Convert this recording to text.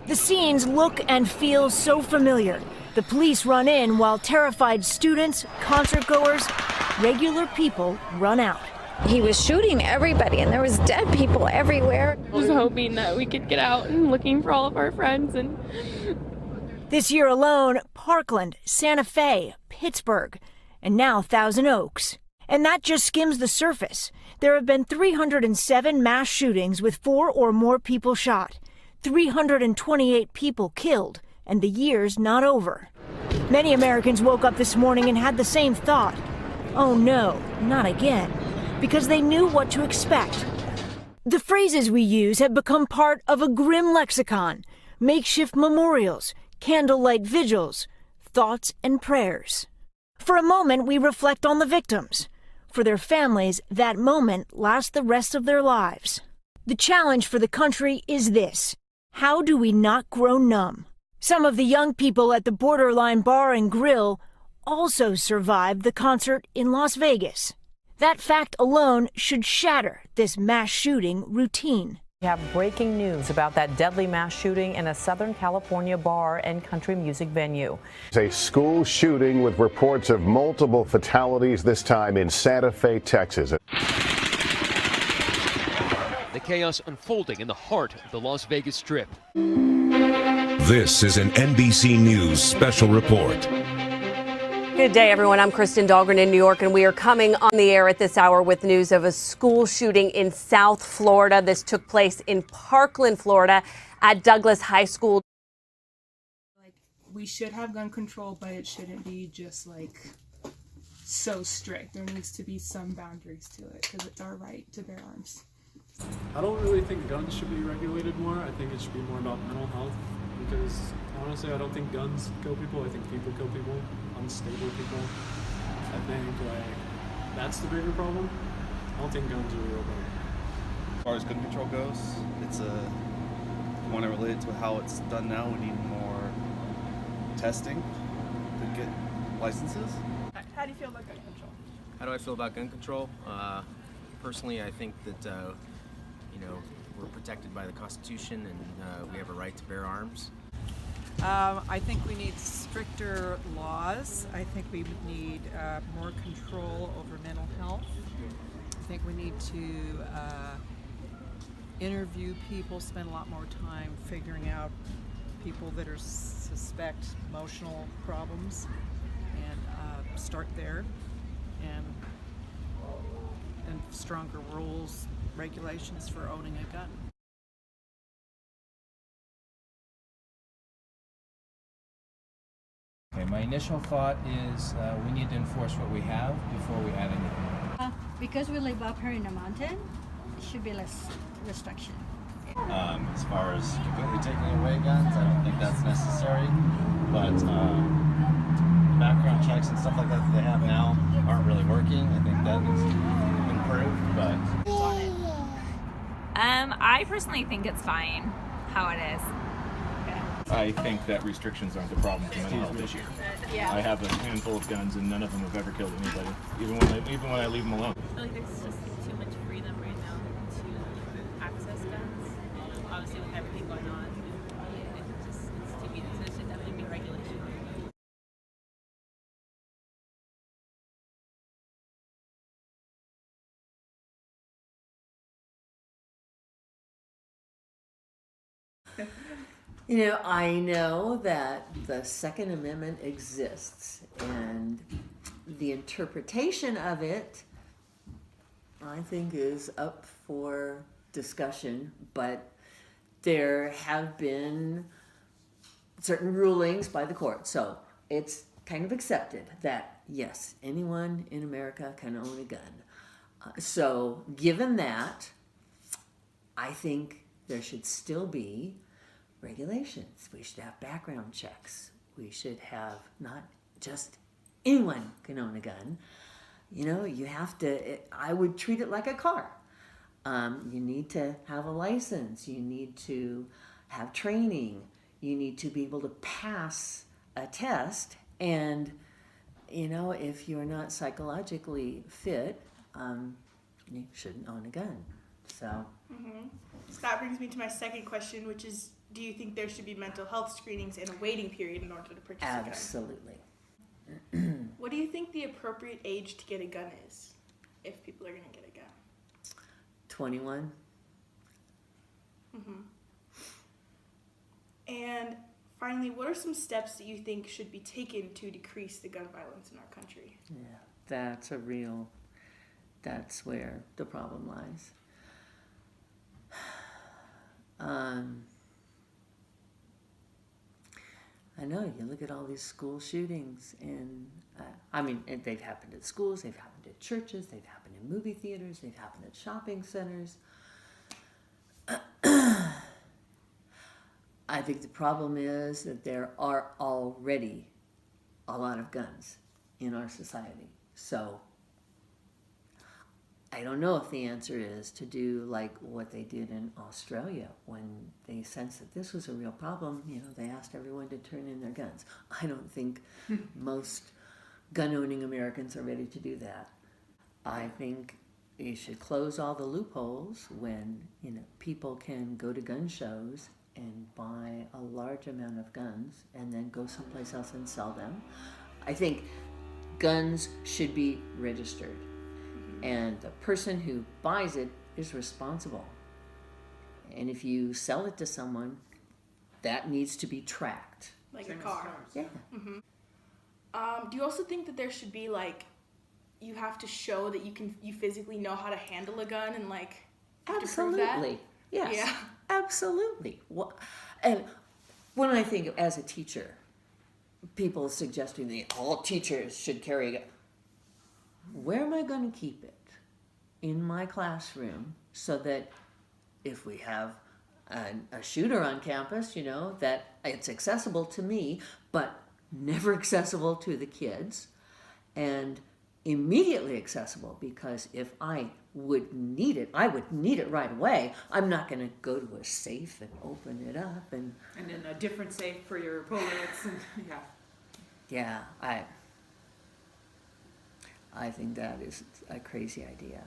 The scenes look and feel so familiar. The police run in while terrified students, concertgoers, regular people run out. He was shooting everybody and there was dead people everywhere. Just hoping that we could get out and looking for all of our friends. And this year alone, Parkland, Santa Fe, Pittsburgh, and now Thousand Oaks. And that just skims the surface. There have been 307 mass shootings with 4 or more people shot, 328 people killed, and the year's not over. Many Americans woke up this morning and had the same thought. Oh no, not again. Because they knew what to expect. The phrases we use have become part of a grim lexicon. Makeshift memorials, candlelight vigils, thoughts and prayers. For a moment, we reflect on the victims. For their families, that moment lasts the rest of their lives. The challenge for the country is this: how do we not grow numb? Some of the young people at the Borderline Bar and Grill also survived the concert in Las Vegas. That fact alone should shatter this mass shooting routine. We have breaking news about that deadly mass shooting in a Southern California bar and country music venue. A school shooting with reports of multiple fatalities, this time in Santa Fe, Texas. The chaos unfolding in the heart of the Las Vegas Strip. This is an NBC News special report. Good day, everyone. I'm Kristen Dahlgren in New York, and we are coming on the air at this hour with news of a school shooting in South Florida. This took place in Parkland, Florida, at Douglas High School. we should have gun control, but it shouldn't be just like so strict. There needs to be some boundaries to it because it's our right to bear arms. I don't really think guns should be regulated more. I think it should be more about mental health because honestly, I don't think guns kill people. I think people kill people, unstable people. I think that's the bigger problem. I don't think guns are a real problem. As far as gun control goes, it's you want to relate it to how it's done now. We need more testing to get licenses. How do you feel about gun control? How do I feel about gun control? Personally, I think that we're protected by the Constitution and we have a right to bear arms. I think we need stricter laws. I think we would need more control over mental health. I think we need to interview people, spend a lot more time figuring out people that are suspect emotional problems, and start there, and stronger rules, regulations for owning a gun. Okay, my initial thought is we need to enforce what we have before we add anything. Because we live up here in the mountain, it should be less restriction. As far as completely taking away guns, I don't think that's necessary. But background checks and stuff like that they have now aren't really working. I think that needs to be improved. But I personally think it's fine how it is. I think that restrictions aren't the problem for mental health issue. Yeah. I have a handful of guns and none of them have ever killed anybody, even when I leave them alone. I feel like there's just too much freedom right now to access guns. Obviously, with everything going on, it's too easy. So there should definitely be regulation. You know, I know that the Second Amendment exists, and the interpretation of it, I think, is up for discussion, but there have been certain rulings by the court. So it's kind of accepted that, yes, anyone in America can own a gun. So given that, I think there should still be regulations. We should have background checks. We should have not just anyone can own a gun. You know, you have to, I would treat it like a car. You need to have a license. You need to have training. You need to be able to pass a test. And, you know, if you're not psychologically fit, you shouldn't own a gun. So. So that brings me to my second question, which is, do you think there should be mental health screenings and a waiting period in order to purchase a gun? Absolutely. What do you think the appropriate age to get a gun is, if people are going to get a gun? 21. And finally, what are some steps that you think should be taken to decrease the gun violence in our country? Yeah, that's where the problem lies. I know, you look at all these school shootings, and they've happened at schools, they've happened at churches, they've happened in movie theaters, they've happened at shopping centers. I think the problem is that there are already a lot of guns in our society. So I don't know if the answer is to do like what they did in Australia when they sensed that this was a real problem. They asked everyone to turn in their guns. I don't think most gun-owning Americans are ready to do that. I think you should close all the loopholes when people can go to gun shows and buy a large amount of guns and then go someplace else and sell them. I think guns should be registered, and the person who buys it is responsible. And if you sell it to someone, that needs to be tracked. Like a car. Yeah. Do you also think that there should be you have to show that you physically know how to handle a gun and have to prove that? Absolutely. Yes. Yeah. Absolutely. And when I think as a teacher, people suggesting that all teachers should carry a gun. Where am I going to keep it? In my classroom, so that if we have a shooter on campus, that it's accessible to me, but never accessible to the kids, and immediately accessible, because if I would need it, I would need it right away. I'm not going to go to a safe and open it up and then a different safe for your bullets. Yeah, I think that is a crazy idea.